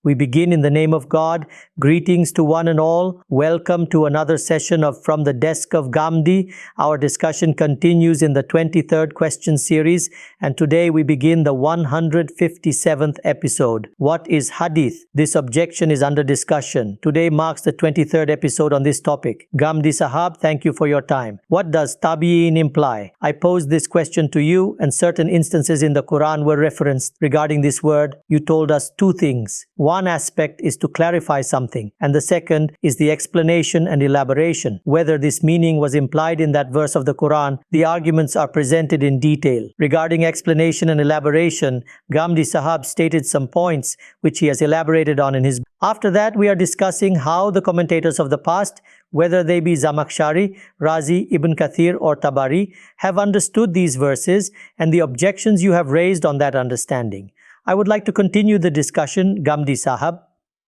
We begin in the name of God. Greetings to one and all. Welcome to another session of From the Desk of Ghamidi. Our discussion continues in the 23rd question series, and today we begin the 157th episode. What is Hadith? This objection is under discussion. Today marks the 23rd episode on this topic. Ghamidi Sahab, thank you for your time. What does tabi'in imply? I posed this question to you, and certain instances in the Quran were referenced regarding this word. You told us two things. One aspect is to clarify something, and the second is the explanation and elaboration. Whether this meaning was implied in that verse of the Quran, the arguments are presented in detail. Regarding explanation and elaboration, Ghamidi Sahab stated some points which he has elaborated on in his book. After that, we are discussing how the commentators of the past, whether they be Zamakhshari, Razi, Ibn Kathir or Tabari, have understood these verses and the objections you have raised on that understanding. I would like to continue the discussion. Ghamidi Sahab,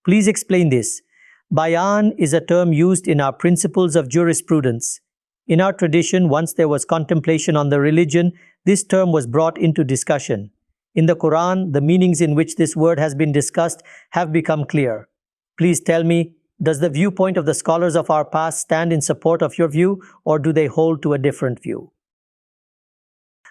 please explain this. Bayan is a term used in our principles of jurisprudence. In our tradition, once there was contemplation on the religion, this term was brought into discussion. In the Quran, the meanings in which this word has been discussed have become clear. Please tell me, does the viewpoint of the scholars of our past stand in support of your view, or do they hold to a different view?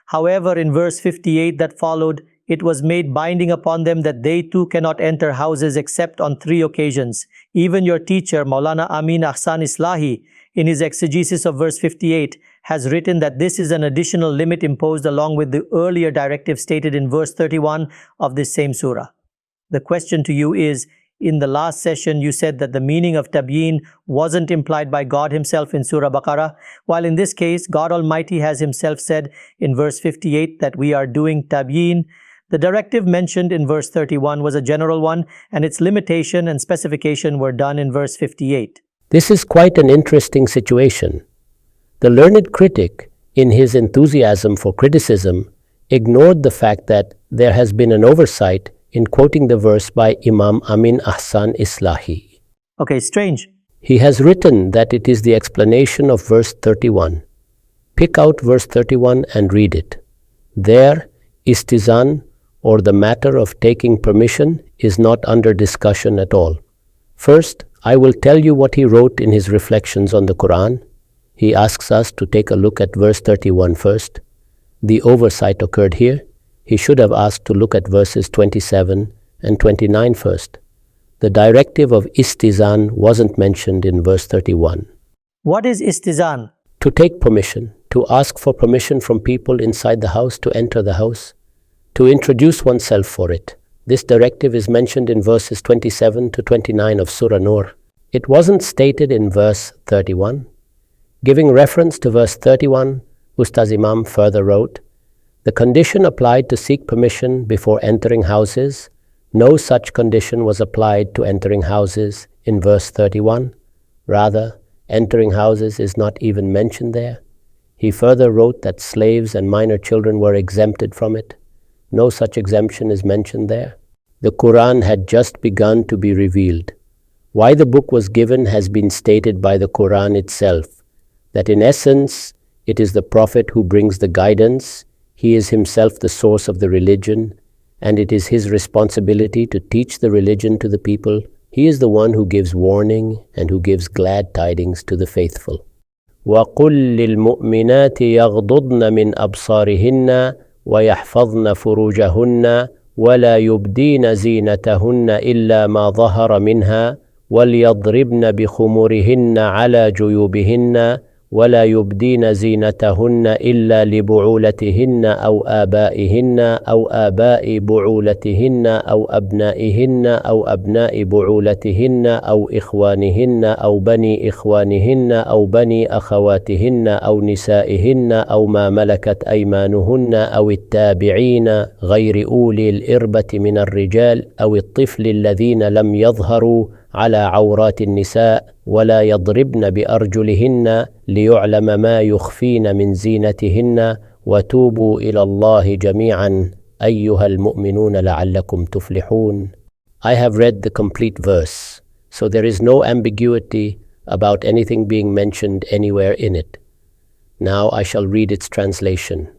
However, in verse 58 that followed, it was made binding upon them that they too cannot enter houses except on 3 occasions. Even your teacher, Maulana Amin Ahsan Islahi, in his exegesis of verse 58, has written that this is an additional limit imposed along with the earlier directive stated in verse 31 of this same surah. The question to you is, in the last session you said that the meaning of tabyin wasn't implied by God himself in Surah Baqarah, while in this case God Almighty has himself said in verse 58 that we are doing tabyin. The directive mentioned in verse 31 was a general one, and its limitation and specification were done in verse 58. This is quite an interesting situation. The learned critic, in his enthusiasm for criticism, ignored the fact that there has been an oversight in quoting the verse by Imam Amin Ahsan Islahi. Okay, strange. He has written that it is the explanation of verse 31. Pick out verse 31 and read it. There, istizan, or the matter of taking permission, is not under discussion at all. First, I will tell you what he wrote in his reflections on the Quran. He asks us to take a look at verse 31 first. The oversight occurred here. He should have asked to look at verses 27 and 29 first. The directive of istizan wasn't mentioned in verse 31. What is istizan? To take permission, to ask for permission from people inside the house to enter the house, to introduce oneself for it. This directive is mentioned in verses 27 to 29 of Surah Nur. It wasn't stated in verse 31. Giving reference to verse 31, Ustaz Imam further wrote, the condition applied to seek permission before entering houses, no such condition was applied to entering houses in verse 31. Rather, entering houses is not even mentioned there. He further wrote that slaves and minor children were exempted from it. No such exemption is mentioned there. The Quran had just begun to be revealed. Why the book was given has been stated by the Quran itself, that in essence, it is the Prophet who brings the guidance. He is himself the source of the religion, and it is his responsibility to teach the religion to the people. He is the one who gives warning and who gives glad tidings to the faithful. وَقُلْ لِلْمُؤْمِنَاتِ يَغْضُضْنَ مِنْ أَبْصَارِهِنَّ وَيَحْفَظْنَ فُرُوجَهُنَّ وَلَا يُبْدِينَ زِينَتَهُنَّ إِلَّا مَا ظَهَرَ مِنْهَا وَلْيَضْرِبْنَ بِخُمُرِهِنَّ عَلَى جُيُوبِهِنَّ ولا يبدين زينتهن إلا لبعولتهن أو آبائهن أو آباء بعولتهن أو أبنائهن أو أبناء بعولتهن أو إخوانهن أو بني إخوانهن أو بني أخواتهن أو نسائهن أو ما ملكت أيمانهن أو التابعين غير أولي الإربة من الرجال أو الطفل الذين لم يظهروا على عورات النساء ولا يضربن بأرجلهن ليعلم ما يخفين من زينتهن وتوبوا إلى الله جميعا أيها المؤمنون لعلكم تفلحون. I have read the complete verse, so there is no ambiguity about anything being mentioned anywhere in it. Now I shall read its translation.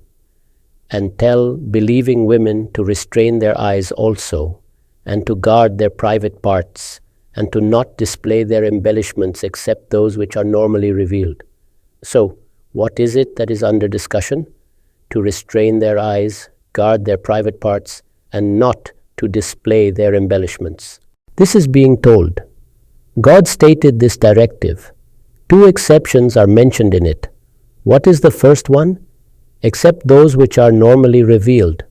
And tell believing women to restrain their eyes also, and to guard their private parts, and to not display their embellishments except those which are normally revealed. So, what is it that is under discussion? To restrain their eyes, guard their private parts, and not to display their embellishments. This is being told. God stated this directive. 2 exceptions are mentioned in it. What is the first one? Except those which are normally revealed.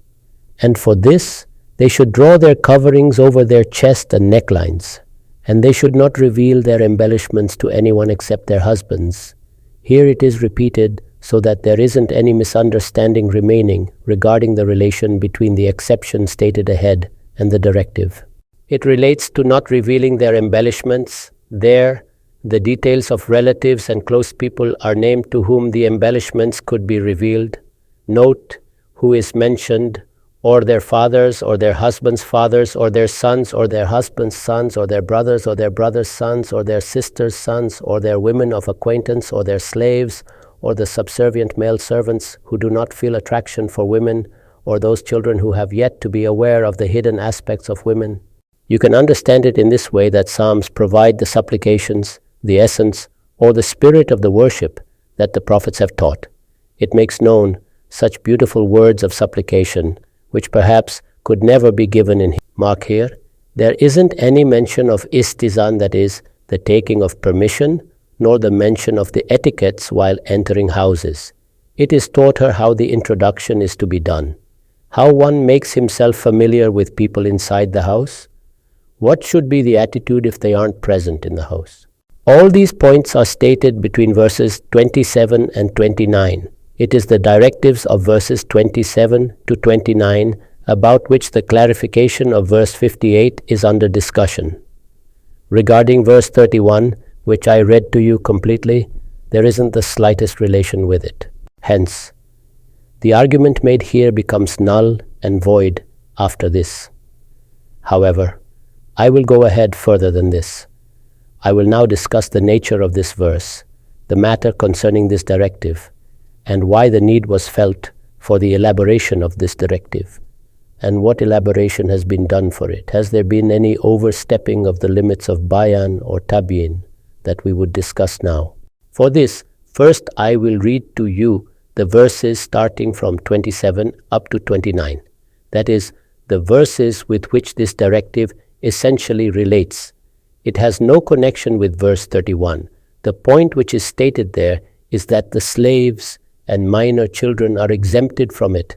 And for this, they should draw their coverings over their chest and necklines, and they should not reveal their embellishments to anyone except their husbands. Here it is repeated so that there isn't any misunderstanding remaining regarding the relation between the exception stated ahead and the directive. It relates to not revealing their embellishments. There, the details of relatives and close people are named to whom the embellishments could be revealed. Note who is mentioned, or their fathers, or their husbands' fathers, or their sons, or their husbands' sons, or their brothers' sons, or their sisters' sons, or their women of acquaintance, or their slaves, or the subservient male servants who do not feel attraction for women, or those children who have yet to be aware of the hidden aspects of women. You can understand it in this way that Psalms provide the supplications, the essence, or the spirit of the worship that the prophets have taught. It makes known such beautiful words of supplication, which perhaps could never be given in mark here. There isn't any mention of istizan, that is, the taking of permission, nor the mention of the etiquettes while entering houses. It is taught her how the introduction is to be done, how one makes himself familiar with people inside the house, what should be the attitude if they aren't present in the house. All these points are stated between verses 27 and 29. It is the directives of verses 27 to 29 about which the clarification of verse 58 is under discussion. Regarding verse 31, which I read to you completely, there isn't the slightest relation with it. Hence, the argument made here becomes null and void after this. However, I will go ahead further than this. I will now discuss the nature of this verse, the matter concerning this directive, and why the need was felt for the elaboration of this directive, and what elaboration has been done for it. Has there been any overstepping of the limits of bayan or tabyin that we would discuss now? For this, first I will read to you the verses starting from 27 up to 29. That is, the verses with which this directive essentially relates. It has no connection with verse 31. The point which is stated there is that the slaves and minor children are exempted from it.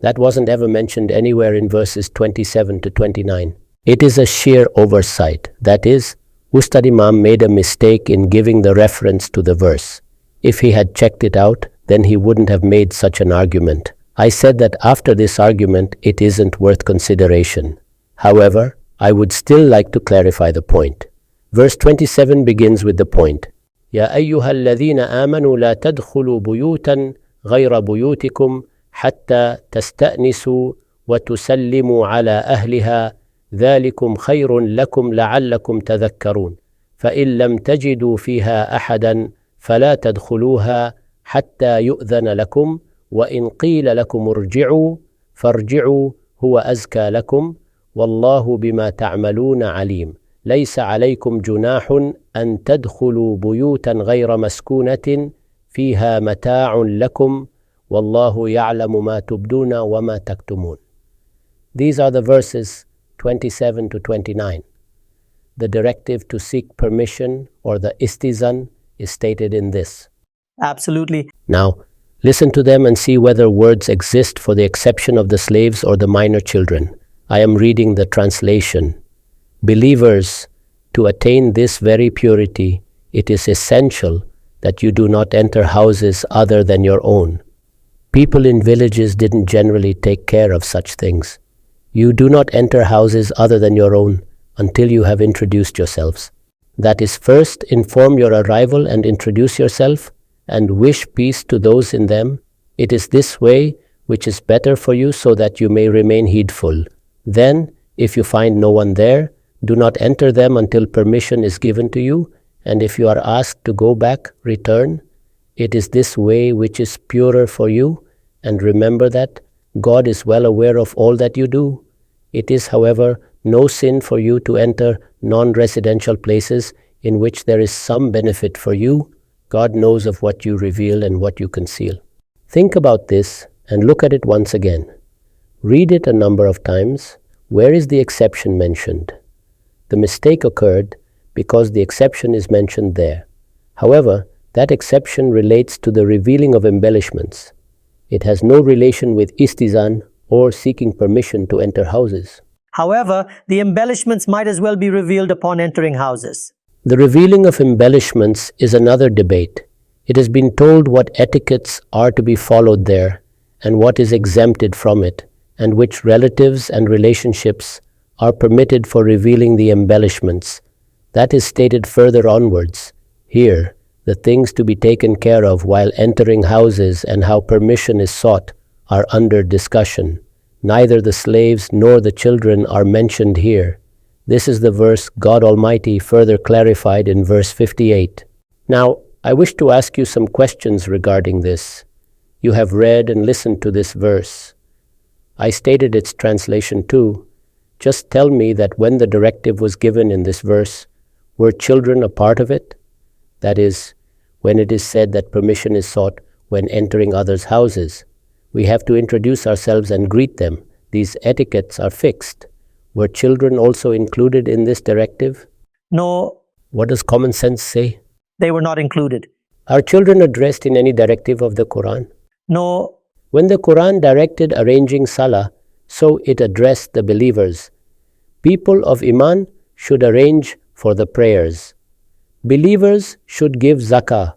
That wasn't ever mentioned anywhere in verses 27 to 29. It is a sheer oversight. That is, Ustad Imam made a mistake in giving the reference to the verse. If he had checked it out, then he wouldn't have made such an argument. I said that after this argument, it isn't worth consideration. However, I would still like to clarify the point. Verse 27 begins with the point. يا أيها الذين آمنوا لا تدخلوا بيوتا غير بيوتكم حتى تستأنسوا وتسلموا على أهلها ذلكم خير لكم لعلكم تذكرون فإن لم تجدوا فيها أحدا فلا تدخلوها حتى يؤذن لكم وإن قيل لكم ارجعوا فارجعوا هو أزكى لكم والله بما تعملون عليم ليس عليكم جناح أن تدخلوا بيوتا غير مسكونة فيها متاع لكم والله يعلم ما تبدون وما تكتمون. These are the verses 27 to 29. The directive to seek permission, or the istizan, is stated in this. Absolutely. Now, listen to them and see whether words exist for the exception of the slaves or the minor children. I am reading the translation. Believers, to attain this very purity, it is essential that you do not enter houses other than your own. People in villages didn't generally take care of such things. You do not enter houses other than your own until you have introduced yourselves. That is, first inform your arrival and introduce yourself, and wish peace to those in them. It is this way which is better for you so that you may remain heedful. Then, if you find no one there, do not enter them until permission is given to you, and if you are asked to go back, return. It is this way which is purer for you, and remember that God is well aware of all that you do. It is, however, no sin for you to enter non-residential places in which there is some benefit for you. God knows of what you reveal and what you conceal. Think about this and look at it once again. Read it a number of times. Where is the exception mentioned? The mistake occurred because the exception is mentioned there. However, that exception relates to the revealing of embellishments. It has no relation with istizan or seeking permission to enter houses. However, the embellishments might as well be revealed upon entering houses. The revealing of embellishments is another debate. It has been told what etiquettes are to be followed there and what is exempted from it, and which relatives and relationships are permitted for revealing the embellishments. That is stated further onwards. Here, the things to be taken care of while entering houses and how permission is sought are under discussion. Neither the slaves nor the children are mentioned here. This is the verse God Almighty further clarified in verse 58. Now, I wish to ask you some questions regarding this. You have read and listened to this verse. I stated its translation too. Just tell me that when the directive was given in this verse, were children a part of it? That is, when it is said that permission is sought when entering others' houses. We have to introduce ourselves and greet them. These etiquettes are fixed. Were children also included in this directive? No. What does common sense say? They were not included. Are children addressed in any directive of the Quran? No. When the Quran directed arranging salah, so it addressed the believers. People of Iman should arrange for the prayers. Believers should give zakah.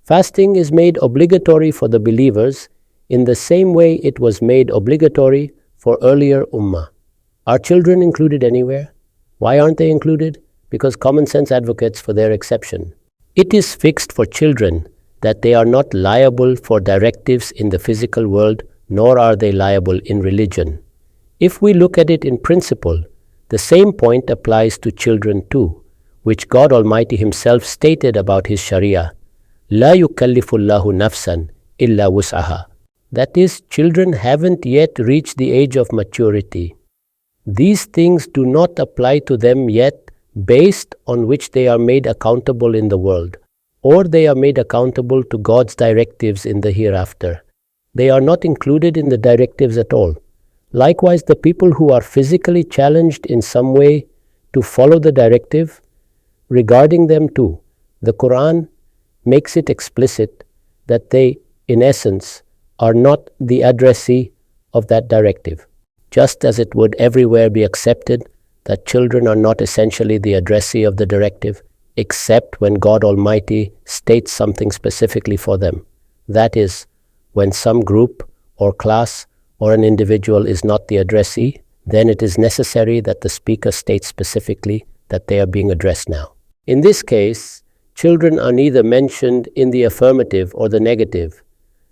Fasting is made obligatory for the believers in the same way it was made obligatory for earlier ummah. Are children included anywhere? Why aren't they included? Because common sense advocates for their exception. It is fixed for children that they are not liable for directives in the physical world, nor are they liable in religion. If we look at it in principle, the same point applies to children too, which God Almighty Himself stated about His Sharia. La yukallifullahu nafsan illa wus'aha. That is, children haven't yet reached the age of maturity. These things do not apply to them yet, based on which they are made accountable in the world, or they are made accountable to God's directives in the hereafter. They are not included in the directives at all. Likewise, the people who are physically challenged in some way to follow the directive, regarding them too, the Quran makes it explicit that they, in essence, are not the addressee of that directive. Just as it would everywhere be accepted that children are not essentially the addressee of the directive, except when God Almighty states something specifically for them. That is, when some group or class or an individual is not the addressee, then it is necessary that the speaker states specifically that they are being addressed now. In this case, children are neither mentioned in the affirmative or the negative.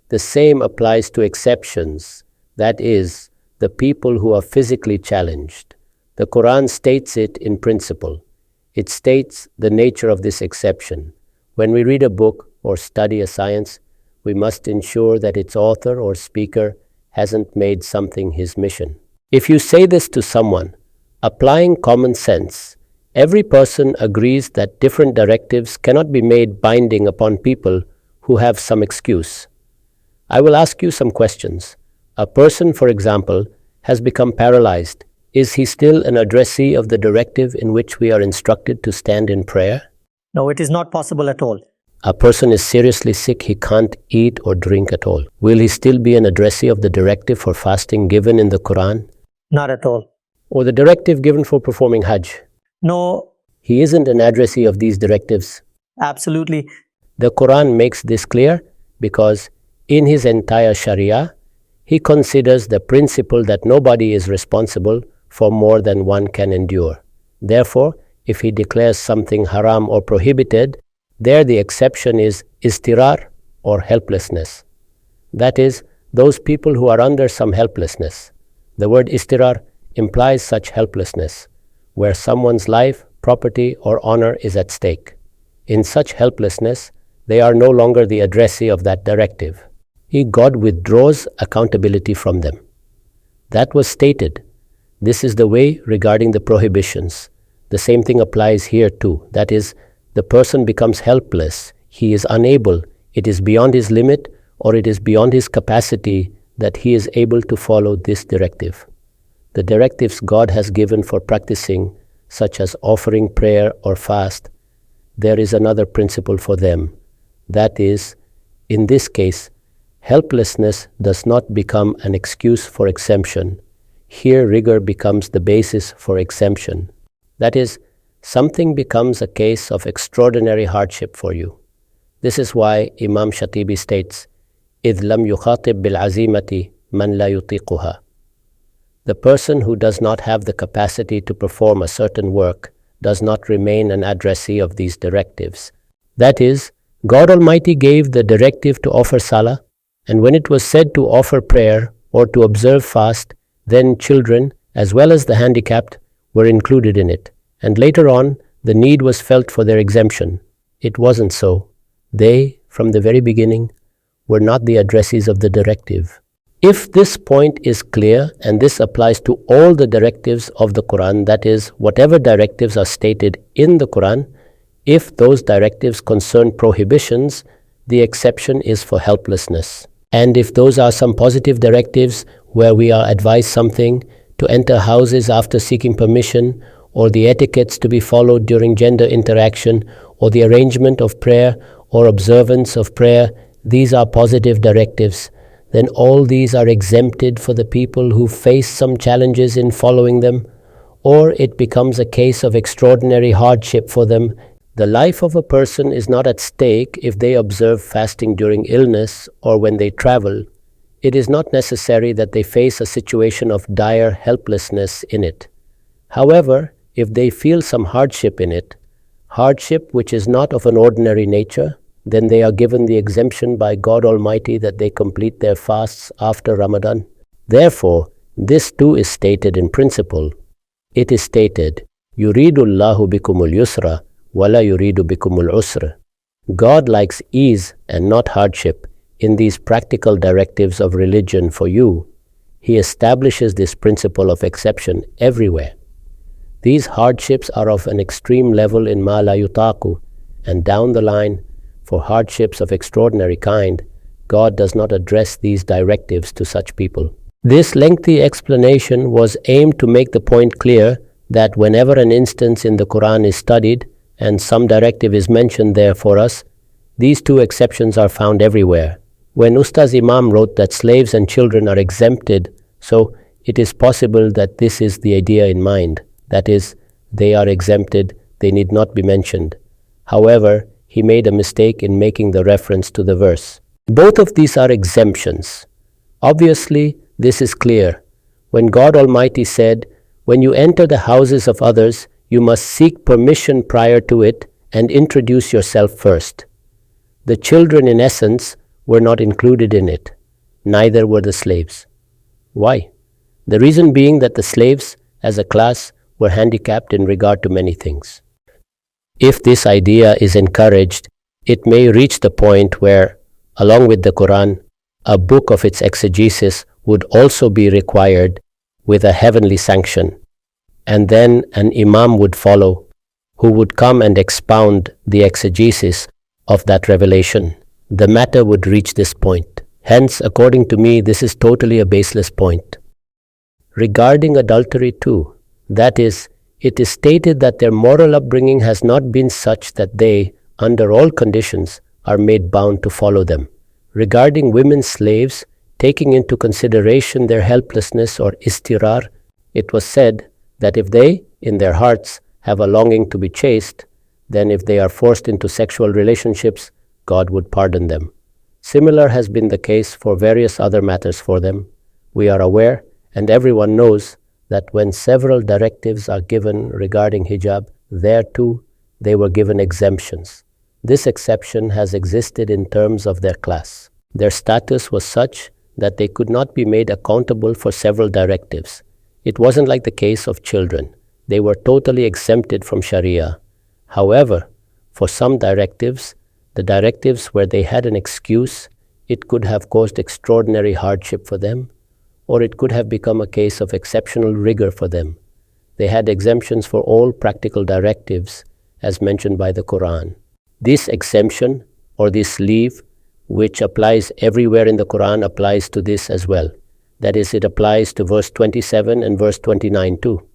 The same applies to exceptions, that is, the people who are physically challenged. The Quran states it in principle. It states the nature of this exception. When we read a book or study a science, we must ensure that its author or speaker hasn't made something his mission. If you say this to someone, applying common sense, every person agrees that different directives cannot be made binding upon people who have some excuse. I will ask you some questions. A person, for example, has become paralyzed. Is he still an addressee of the directive in which we are instructed to stand in prayer? No, it is not possible at all. A person is seriously sick, he can't eat or drink at all. Will he still be an addressee of the directive for fasting given in the Quran? Not at all. Or the directive given for performing Hajj? No. He isn't an addressee of these directives. Absolutely. The Quran makes this clear because in his entire Sharia, he considers the principle that nobody is responsible for more than one can endure. Therefore, if he declares something haram or prohibited, there the exception is istirar or helplessness. That is, those people who are under some helplessness. The word istirar implies such helplessness, where someone's life, property, or honor is at stake. In such helplessness, they are no longer the addressee of that directive. God withdraws accountability from them. That was stated. This is the way regarding the prohibitions. The same thing applies here too. That is, the person becomes helpless. He is unable. It is beyond his limit, or it is beyond his capacity that he is able to follow this directive. The directives God has given for practicing, such as offering prayer or fast, there is another principle for them. That is, in this case, helplessness does not become an excuse for exemption. Here rigor becomes the basis for exemption. That is, something becomes a case of extraordinary hardship for you. This is why Imam Shatibi states, إِذْ لَمْ يُخَاطِبْ بِالْعَزِيمَةِ مَنْ لَا يُطِيقُهَا. The person who does not have the capacity to perform a certain work does not remain an addressee of these directives. That is, God Almighty gave the directive to offer salah, and when it was said to offer prayer or to observe fast, then children, as well as the handicapped, were included in it, and later on, the need was felt for their exemption. It wasn't so. They, from the very beginning, were not the addressees of the directive. If this point is clear, and this applies to all the directives of the Quran, that is, whatever directives are stated in the Quran, if those directives concern prohibitions, the exception is for helplessness. And if those are some positive directives where we are advised something, to enter houses after seeking permission, or the etiquettes to be followed during gender interaction, or the arrangement of prayer or observance of prayer, these are positive directives. Then all these are exempted for the people who face some challenges in following them, or it becomes a case of extraordinary hardship for them. The life of a person is not at stake if they observe fasting during illness or when they travel. It is not necessary that they face a situation of dire helplessness in it. However, if they feel some hardship in it, hardship which is not of an ordinary nature, then they are given the exemption by God Almighty that they complete their fasts after Ramadan. Therefore, this too is stated in principle. It is stated, يُرِيدُ اللَّهُ بِكُمُ الْيُسْرَ وَلَا يُرِيدُ بِكُمُ الْعُسْرَ. God likes ease and not hardship in these practical directives of religion for you. He establishes this principle of exception everywhere. These hardships are of an extreme level in ma la yutaqu, and down the line, for hardships of extraordinary kind, God does not address these directives to such people. This lengthy explanation was aimed to make the point clear that whenever an instance in the Quran is studied and some directive is mentioned there for us, these two exceptions are found everywhere. When Ustaz Imam wrote that slaves and children are exempted, so it is possible that this is the idea in mind. That is, they are exempted, they need not be mentioned. However, he made a mistake in making the reference to the verse. Both of these are exemptions. Obviously, this is clear. When God Almighty said, "When you enter the houses of others, you must seek permission prior to it and introduce yourself first." The children, in essence, were not included in it. Neither were the slaves. Why? The reason being that the slaves, as a class, were handicapped in regard to many things. If this idea is encouraged, it may reach the point where, along with the Quran, a book of its exegesis would also be required with a heavenly sanction, and then an imam would follow, who would come and expound the exegesis of that revelation. The matter would reach this point. Hence, according to me, this is totally a baseless point. Regarding adultery too, that is, it is stated that their moral upbringing has not been such that they, under all conditions, are made bound to follow them. Regarding women slaves, taking into consideration their helplessness or istirar, it was said that if they, in their hearts, have a longing to be chaste, then if they are forced into sexual relationships, God would pardon them. Similar has been the case for various other matters for them. We are aware, and everyone knows, that when several directives are given regarding hijab, there too they were given exemptions. This exception has existed in terms of their class. Their status was such that they could not be made accountable for several directives. It wasn't like the case of children. They were totally exempted from Sharia. However, for some directives, the directives where they had an excuse, it could have caused extraordinary hardship for them, or it could have become a case of exceptional rigor for them. They had exemptions for all practical directives as mentioned by the Quran. This exemption or this leave, which applies everywhere in the Quran, applies to this as well. That is, it applies to verse 27 and verse 29 too.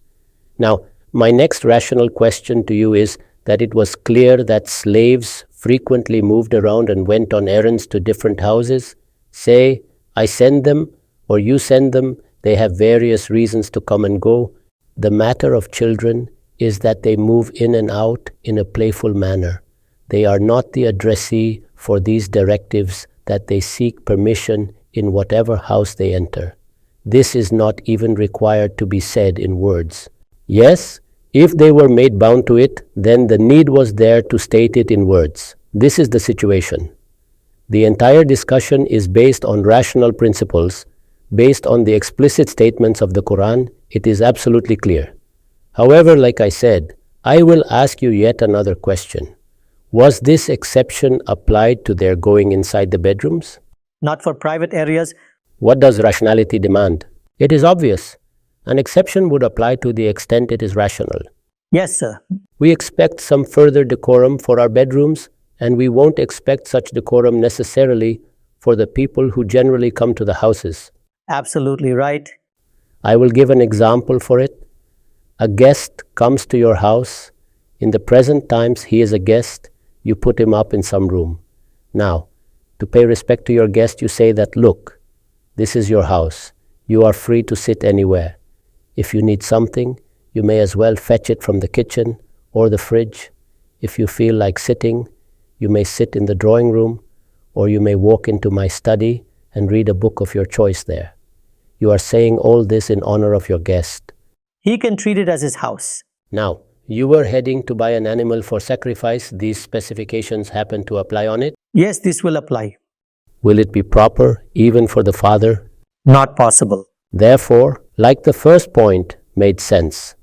Now, my next rational question to you is that it was clear that slaves frequently moved around and went on errands to different houses. Say, I send them or you send them, they have various reasons to come and go. The matter of children is that they move in and out in a playful manner. They are not the addressee for these directives that they seek permission in whatever house they enter. This is not even required to be said in words. Yes, if they were made bound to it, then the need was there to state it in words. This is the situation. The entire discussion is based on rational principles. Based on the explicit statements of the Quran, it is absolutely clear. However, like I said, I will ask you yet another question. Was this exception applied to their going inside the bedrooms? Not for private areas. What does rationality demand? It is obvious. An exception would apply to the extent it is rational. Yes, sir. We expect some further decorum for our bedrooms, and we won't expect such decorum necessarily for the people who generally come to the houses. Absolutely right. I will give an example for it. A guest comes to your house. In the present times, he is a guest. You put him up in some room. Now, to pay respect to your guest, you say that, look, this is your house. You are free to sit anywhere. If you need something, you may as well fetch it from the kitchen or the fridge. If you feel like sitting, you may sit in the drawing room, or you may walk into my study and read a book of your choice there. You are saying all this in honor of your guest. He can treat it as his house. Now, you were heading to buy an animal for sacrifice. These specifications happen to apply on it. Yes, this will apply. Will it be proper even for the father? Not possible. Therefore, like the first point made sense.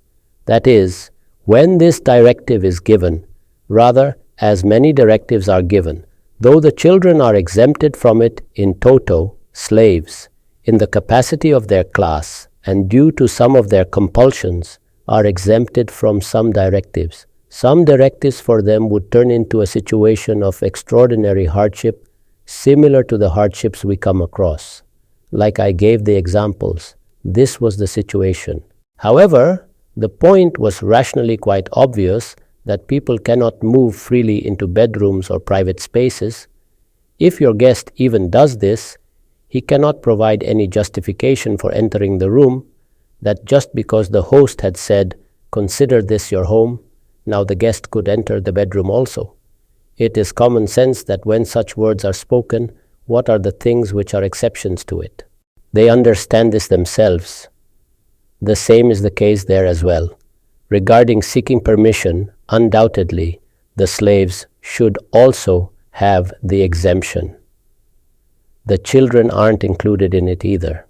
That is, when this directive is given, rather as many directives are given, though the children are exempted from it in toto, slaves, in the capacity of their class, and due to some of their compulsions, are exempted from some directives. Some directives for them would turn into a situation of extraordinary hardship, similar to the hardships we come across. Like I gave the examples, this was the situation. However, the point was rationally quite obvious that people cannot move freely into bedrooms or private spaces. If your guest even does this, he cannot provide any justification for entering the room, that just because the host had said, consider this your home, now the guest could enter the bedroom also. It is common sense that when such words are spoken, what are the things which are exceptions to it? They understand this themselves. The same is the case there as well. Regarding seeking permission, undoubtedly, the slaves should also have the exemption. The children aren't included in it either.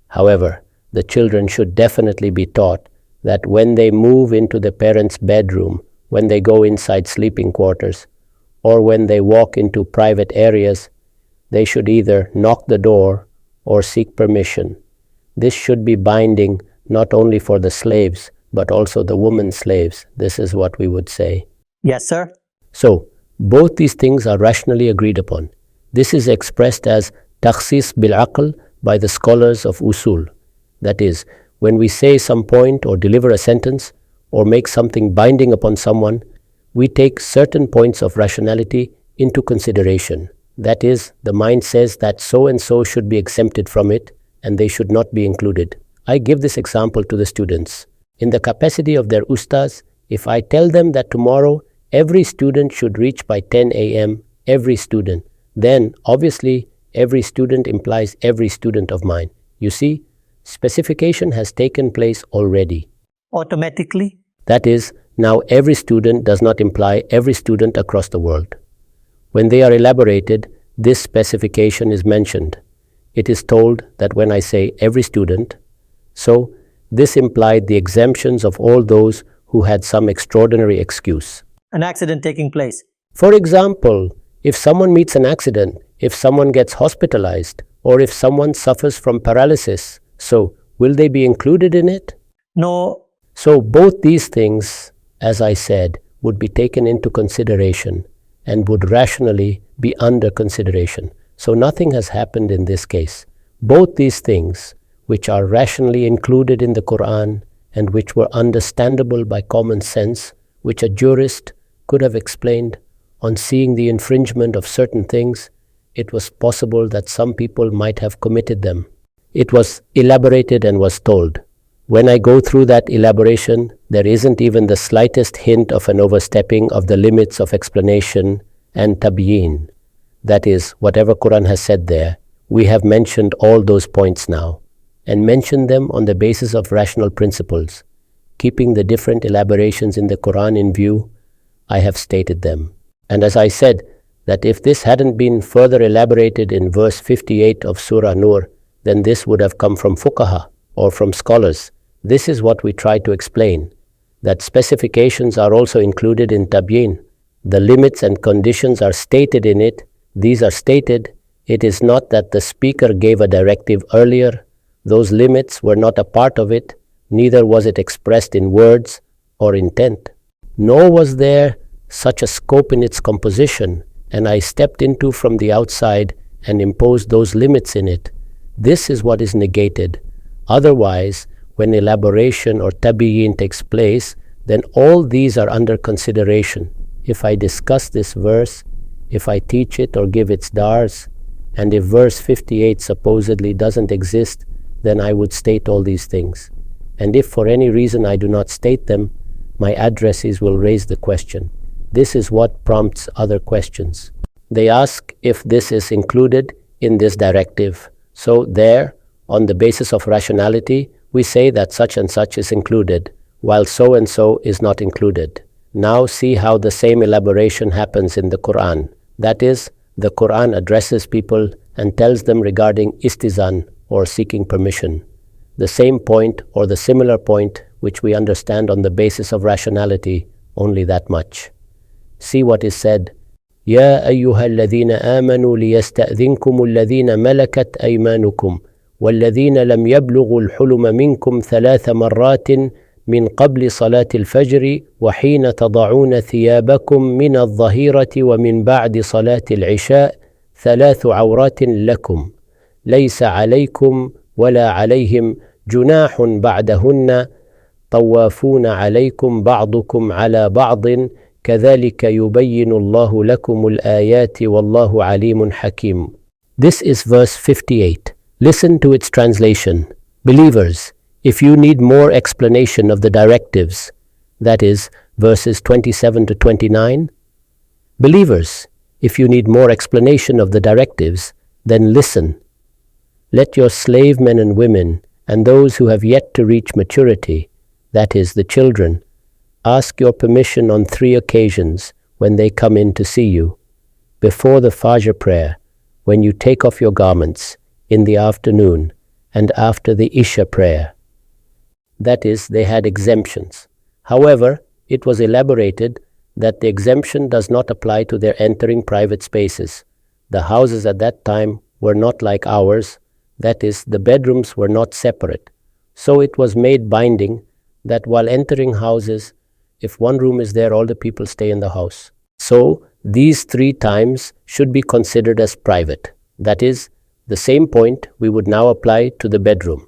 However, the children should definitely be taught that when they move into the parents' bedroom, when they go inside sleeping quarters, or when they walk into private areas, they should either knock the door or seek permission. This should be binding not only for the slaves, but also the women slaves. This is what we would say. Yes, sir. So, both these things are rationally agreed upon. This is expressed as takhsis bil-aql by the scholars of usul. That is, when we say some point or deliver a sentence or make something binding upon someone, we take certain points of rationality into consideration. That is, the mind says that so and so should be exempted from it and they should not be included. I give this example to the students. In the capacity of their ustaz, if I tell them that tomorrow every student should reach by 10 a.m., every student, then obviously every student implies every student of mine. You see, specification has taken place already. Automatically? That is, now every student does not imply every student across the world. When they are elaborated, this specification is mentioned. It is told that when I say every student, so this implied the exemptions of all those who had some extraordinary excuse. An accident taking place. For example, if someone meets an accident, if someone gets hospitalized, or if someone suffers from paralysis, So, will they be included in it? No. So, both these things, as I said, would be taken into consideration and would rationally be under consideration. So, nothing has happened in this case. Both these things, which are rationally included in the Quran and which were understandable by common sense, which a jurist could have explained on seeing the infringement of certain things, it was possible that some people might have committed them. It was elaborated and was told. When I go through that elaboration, there isn't even the slightest hint of an overstepping of the limits of explanation and tabyin. That is, whatever Quran has said there, we have mentioned all those points now, and mentioned them on the basis of rational principles. Keeping the different elaborations in the Quran in view, I have stated them. And as I said, that if this hadn't been further elaborated in verse 58 of Surah Nur, then this would have come from fuqaha or from scholars. This is what we try to explain, that specifications are also included in tabyin. The limits and conditions are stated in it. These are stated. It is not that the speaker gave a directive earlier. Those limits were not a part of it, neither was it expressed in words or intent. Nor was there such a scope in its composition, and I stepped into from the outside and imposed those limits in it. This is what is negated. Otherwise, when elaboration or tabyin takes place, then all these are under consideration. If I discuss this verse, if I teach it or give its dars, and if verse 58 supposedly doesn't exist, then I would state all these things. And if for any reason I do not state them, my addressees will raise the question. This is what prompts other questions. They ask if this is included in this directive. So there, on the basis of rationality, we say that such and such is included, while so and so is not included. Now see how the same elaboration happens in the Quran. That is, the Quran addresses people and tells them regarding istizan or seeking permission. The same point or the similar point which we understand on the basis of rationality, only that much. See what is said. يا أيها الذين آمنوا ليستأذنكم الذين ملكت أيمانكم والذين لم يبلغوا الحلم منكم 3 مرات من قبل صلاة الفجر وحين تضعون ثيابكم من الظهيرة ومن بعد صلاة العشاء 3 عورات لكم ليس عليكم ولا عليهم جناح بعدهن طوافون عليكم بعضكم على بعض كذلك يبين الله لكم الآيات والله عليم حكيم. This is verse 58. Listen to its translation. Believers, if you need more explanation of the directives, that is, verses 27 to 29, believers, if you need more explanation of the directives, then listen. Let your slave men and women and those who have yet to reach maturity, that is, the children, ask your permission on 3 occasions when they come in to see you. Before the Fajr prayer, when you take off your garments, in the afternoon, and after the Isha prayer. That is, they had exemptions. However, it was elaborated that the exemption does not apply to their entering private spaces. The houses at that time were not like ours, that is, the bedrooms were not separate. So it was made binding that while entering houses, if one room is there, all the people stay in the house. So these 3 times should be considered as private. That is, the same point we would now apply to the bedroom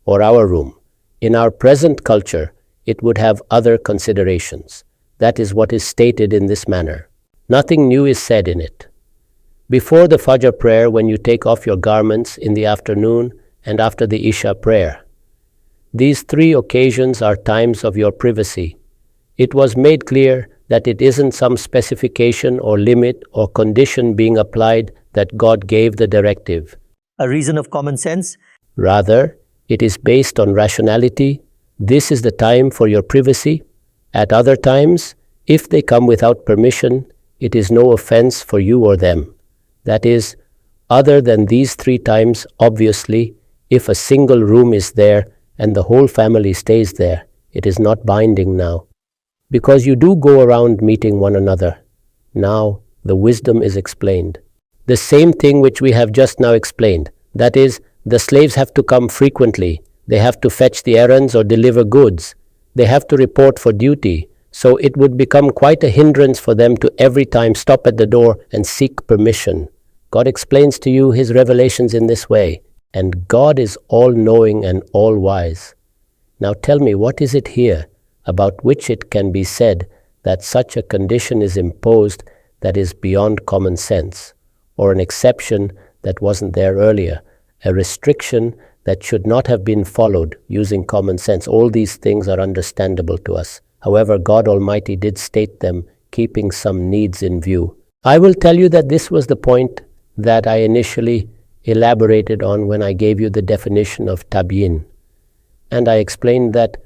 or our room. In our present culture, it would have other considerations. That is what is stated in this manner. Nothing new is said in it. Before the Fajr prayer, when you take off your garments in the afternoon and after the Isha prayer. These 3 occasions are times of your privacy. It was made clear that it isn't some specification or limit or condition being applied that God gave the directive. A reason of common sense? Rather, it is based on rationality. This is the time for your privacy. At other times, if they come without permission, it is no offense for you or them. That is, other than these 3 times, obviously, if a single room is there and the whole family stays there, it is not binding now. Because you do go around meeting one another. Now, the wisdom is explained. The same thing which we have just now explained, that is, The slaves have to come frequently. They have to fetch the errands or deliver goods. They have to report for duty. So it would become quite a hindrance for them to every time stop at the door and seek permission. God explains to you His revelations in this way. And God is all-knowing and all-wise. Now tell me, what is it here about which it can be said that such a condition is imposed that is beyond common sense, or an exception that wasn't there earlier, a restriction that should not have been followed using common sense? All these things are understandable to us. However, God Almighty did state them, keeping some needs in view. I will tell you that this was the point that I initially elaborated on when I gave you the definition of tabyin. And I explained that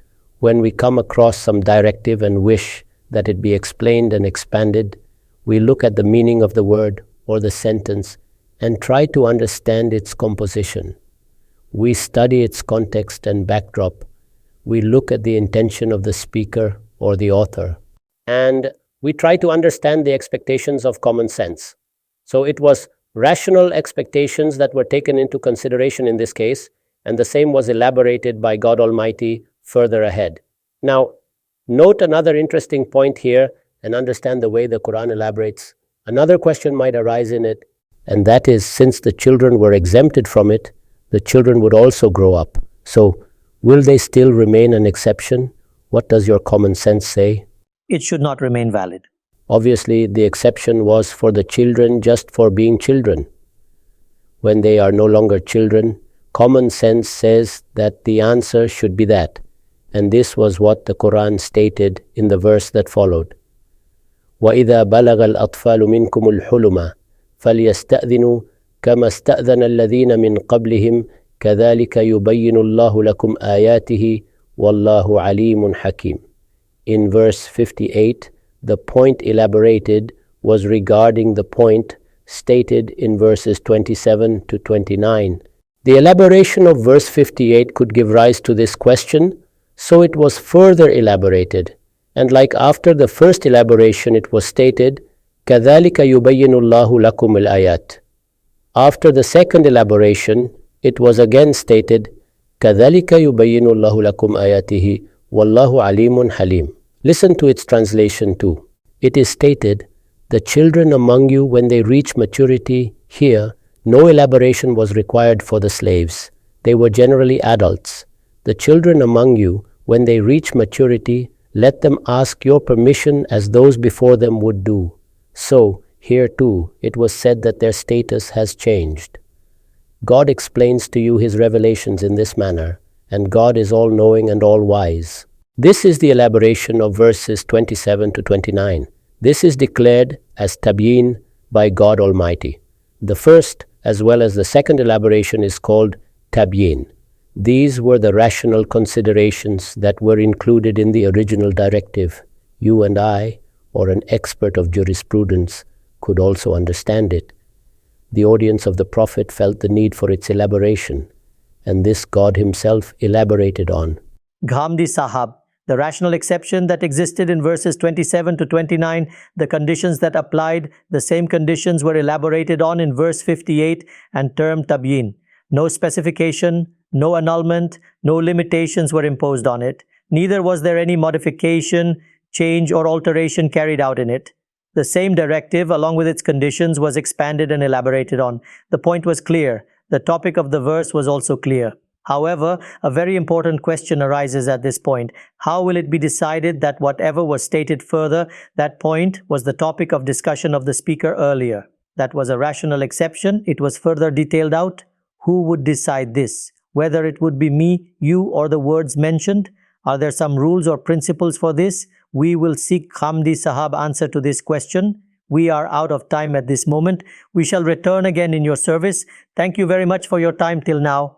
when we come across some directive and wish that it be explained and expanded, we look at the meaning of the word or the sentence and try to understand its composition. We study its context and backdrop. We look at the intention of the speaker or the author, and we try to understand the expectations of common sense. So it was rational expectations that were taken into consideration in this case, and the same was elaborated by God Almighty further ahead. Now, note another interesting point here and understand the way the Quran elaborates. Another question might arise in it, and that is, since the children were exempted from it, the children would also grow up. So, will they still remain an exception? What does your common sense say? It should not remain valid. Obviously, the exception was for the children just for being children. When they are no longer children, common sense says that the answer should be that. And this was what the Quran stated in the verse that followed. وَإِذَا بَلَغَ الْأَطْفَالُ مِنْكُمُ الْحُلُمَ فَلْيَسْتَأْذِنُوا كَمَا اسْتَأْذَنَ الَّذِينَ مِنْ قَبْلِهِمْ كَذَلِكَ يُبَيِّنُ اللَّهُ لَكُمْ آيَاتِهِ وَاللَّهُ عَلِيمٌ حَكِيمٌ. In verse 58, the point elaborated was regarding the point stated in verses 27 to 29. The elaboration of verse 58 could give rise to this question, so it was further elaborated. And like after the first elaboration, it was stated, كَذَلِكَ يُبَيِّنُ اللَّهُ لَكُمُ الْآيَاتِ. After the second elaboration, it was again stated, كَذَلِكَ يُبَيِّنُ اللَّهُ لَكُمْ آيَاتِهِ وَاللَّهُ عَلِيمٌ حَلِيمٌ. Listen to its translation too. It is stated, the children among you when they reach maturity, here, no elaboration was required for the slaves. They were generally adults. The children among you, when they reach maturity, let them ask your permission as those before them would do. So, here too, it was said that their status has changed. God explains to you His revelations in this manner, and God is all-knowing and all-wise. This is the elaboration of verses 27 to 29. This is declared as tabyin by God Almighty. The first as well as the second elaboration is called tabyin. These were the rational considerations that were included in the original directive. You and I, or an expert of jurisprudence, could also understand it. The audience of the Prophet felt the need for its elaboration, and this God Himself elaborated on. Ghamidi Sahab, the rational exception that existed in verses 27 to 29, the conditions that applied, the same conditions were elaborated on in verse 58 and termed tabyin. No specification, no annulment, no limitations were imposed on it. Neither was there any modification, change or alteration carried out in it. The same directive, along with its conditions, was expanded and elaborated on. The point was clear. The topic of the verse was also clear. However, a very important question arises at this point. How will it be decided that whatever was stated further, that point was the topic of discussion of the speaker earlier? That was a rational exception. It was further detailed out. Who would decide this? Whether it would be me, you, or the words mentioned? Are there some rules or principles for this? We will seek Ghamidi Sahab answer to this question. We are out of time at this moment. We shall return again in your service. Thank you very much for your time till now.